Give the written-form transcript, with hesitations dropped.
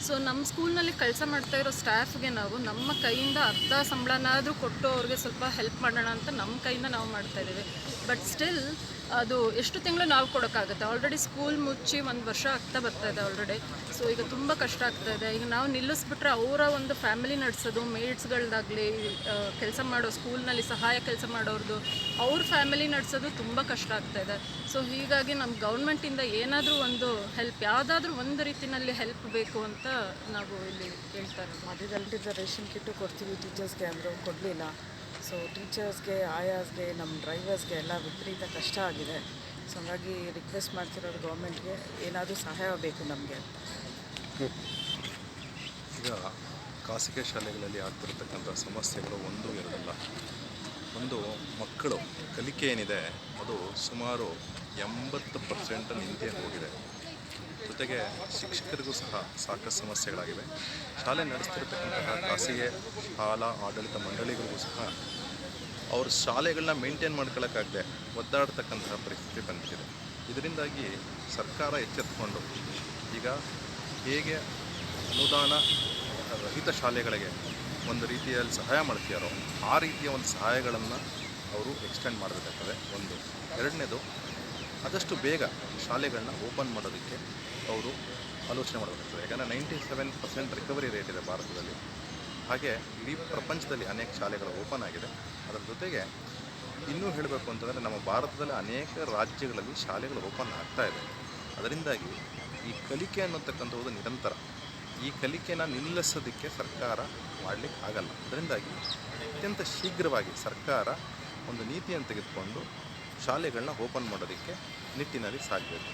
So ನಮ್ಮ ಸ್ಕೂಲ್ನಲ್ಲಿ ಕೆಲಸ ಮಾಡ್ತಾ ಇರೋ ಸ್ಟಾಫ್ಗೆ ನಾವು ನಮ್ಮ ಕೈಯಿಂದ ಅರ್ಧ ಸಂಬಳನಾದರೂ ಕೊಟ್ಟು ಅವ್ರಿಗೆ ಸ್ವಲ್ಪ ಹೆಲ್ಪ್ ಮಾಡೋಣ ಅಂತ ನಮ್ಮ ಕೈಯಿಂದ ನಾವು ಮಾಡ್ತಾಯಿದ್ದೀವಿ. ಬಟ್ ಸ್ಟಿಲ್ ಅದು ಎಷ್ಟು ತಿಂಗಳು ನಾವು ಕೊಡೋಕ್ಕಾಗುತ್ತೆ. ಆಲ್ರೆಡಿ ಸ್ಕೂಲ್ ಮುಚ್ಚಿ 1 ವರ್ಷ ಆಗ್ತಾ ಬರ್ತಾಯಿದೆ ಆಲ್ರೆಡಿ. ಸೊ ಈಗ ತುಂಬ ಕಷ್ಟ ಆಗ್ತಾಯಿದೆ. ಈಗ ನಾವು ನಿಲ್ಲಿಸ್ಬಿಟ್ರೆ ಅವರ ಒಂದು ಫ್ಯಾಮಿಲಿ ನಡೆಸೋದು, ಮೇಡ್ಸ್ಗಳದ್ದಾಗಲಿ, ಕೆಲಸ ಮಾಡೋ ಸ್ಕೂಲ್ನಲ್ಲಿ ಸಹಾಯ ಕೆಲಸ ಮಾಡೋರ್ದು ಅವ್ರ ಫ್ಯಾಮಿಲಿ ನಡೆಸೋದು ತುಂಬ ಕಷ್ಟ ಆಗ್ತಾಯಿದೆ. ಸೊ ಹೀಗಾಗಿ ನಮ್ಮ ಗೌರ್ಮೆಂಟಿಂದ ಏನಾದರೂ ಒಂದು ಹೆಲ್ಪ್, ಯಾವುದಾದ್ರೂ ಒಂದು ರೀತಿಯಲ್ಲಿ ಹೆಲ್ಪ್ ಬೇಕು ಅಂತ ನಾವು ಇಲ್ಲಿ ಕೇಳ್ತಾ ಇರೋದು. ಮಧ್ಯದಲ್ಲಿದ್ದ ರೇಷನ್ ಕಿಟ್ಟು ಕೊಡ್ತೀವಿ ಟೀಚರ್ಸ್ಗೆ ಅಂದರು, ಕೊಡಲಿಲ್ಲ. ಸೊ ಟೀಚರ್ಸ್ಗೆ, ಆಯಾಸ್ಗೆ, ನಮ್ಮ ಡ್ರೈವರ್ಸ್ಗೆ ಎಲ್ಲ ವಿಪರೀತ ಕಷ್ಟ ಆಗಿದೆ. ಸೊ ಹಾಗಾಗಿ ರಿಕ್ವೆಸ್ಟ್ ಮಾಡ್ತಿರೋದು ಗೌರ್ಮೆಂಟ್ಗೆ ಏನಾದರೂ ಸಹಾಯ ಬೇಕು ನಮಗೆ ಅಂತ. ಈಗ ಖಾಸಗಿ ಶಾಲೆಗಳಲ್ಲಿ ಆಗ್ತಿರ್ತಕ್ಕಂಥ ಸಮಸ್ಯೆಗಳು ಒಂದು ಎರಡಲ್ಲ. ಒಂದು, ಮಕ್ಕಳು ಕಲಿಕೆ ಏನಿದೆ ಅದು ಸುಮಾರು 80% ನಿಂತೇ ಹೋಗಿದೆ. ಜೊತೆಗೆ ಶಿಕ್ಷಕರಿಗೂ ಸಹ ಸಾಕಷ್ಟು ಸಮಸ್ಯೆಗಳಾಗಿವೆ. ಶಾಲೆ ನಡೆಸ್ತಿರ್ತಕ್ಕಂತಹ ಖಾಸಗಿ ಶಾಲಾ ಆಡಳಿತ ಮಂಡಳಿಗಳಿಗೂ ಸಹ ಅವ್ರ ಶಾಲೆಗಳನ್ನ ಮೇಂಟೈನ್ ಮಾಡ್ಕೊಳ್ಳೋಕ್ಕಾಗದೆ ಒದ್ದಾಡ್ತಕ್ಕಂತಹ ಪರಿಸ್ಥಿತಿ ಬಂದಿದೆ. ಇದರಿಂದಾಗಿ ಸರ್ಕಾರ ಎಚ್ಚೆತ್ತುಕೊಂಡು ಈಗ ಹೇಗೆ ಅನುದಾನ ರಹಿತ ಶಾಲೆಗಳಿಗೆ ಒಂದು ರೀತಿಯಲ್ಲಿ ಸಹಾಯ ಮಾಡ್ತೀಯಾರೋ ಆ ರೀತಿಯ ಒಂದು ಸಹಾಯಗಳನ್ನು ಅವರು ಎಕ್ಸ್ಟೆಂಡ್ ಮಾಡಬೇಕಾಗ್ತದೆ. ಒಂದು. ಎರಡನೇದು, ಆದಷ್ಟು ಬೇಗ ಶಾಲೆಗಳನ್ನ ಓಪನ್ ಮಾಡೋದಕ್ಕೆ ಅವರು ಆಲೋಚನೆ ಮಾಡಬೇಕಾಗ್ತದೆ. ಯಾಕಂದರೆ 97% ರಿಕವರಿ ರೇಟ್ ಇದೆ ಭಾರತದಲ್ಲಿ. ಹಾಗೆ ಇಡೀ ಪ್ರಪಂಚದಲ್ಲಿ ಅನೇಕ ಶಾಲೆಗಳು ಓಪನ್ ಆಗಿದೆ. ಅದರ ಜೊತೆಗೆ ಇನ್ನೂ ಹೇಳಬೇಕು ಅಂತಂದರೆ ನಮ್ಮ ಭಾರತದಲ್ಲಿ ಅನೇಕ ರಾಜ್ಯಗಳಲ್ಲಿ ಶಾಲೆಗಳು ಓಪನ್ ಆಗ್ತಾ ಇದೆ. ಅದರಿಂದಾಗಿ ಈ ಕಲಿಕೆ ಅನ್ನೋತಕ್ಕಂಥದ್ದು ನಿರಂತರ. ಈ ಕಲಿಕೆನ ನಿಲ್ಲಿಸೋದಕ್ಕೆ ಸರ್ಕಾರ ಮಾಡಲಿಕ್ಕೆ ಆಗಲ್ಲ. ಅದರಿಂದಾಗಿ ಅತ್ಯಂತ ಶೀಘ್ರವಾಗಿ ಸರ್ಕಾರ ಒಂದು ನೀತಿಯನ್ನು ತೆಗೆದುಕೊಂಡು ಶಾಲೆಗಳನ್ನ ಓಪನ್ ಮಾಡೋದಕ್ಕೆ ನಿಟ್ಟಿನಲ್ಲಿ ಸಾಗಬೇಕು.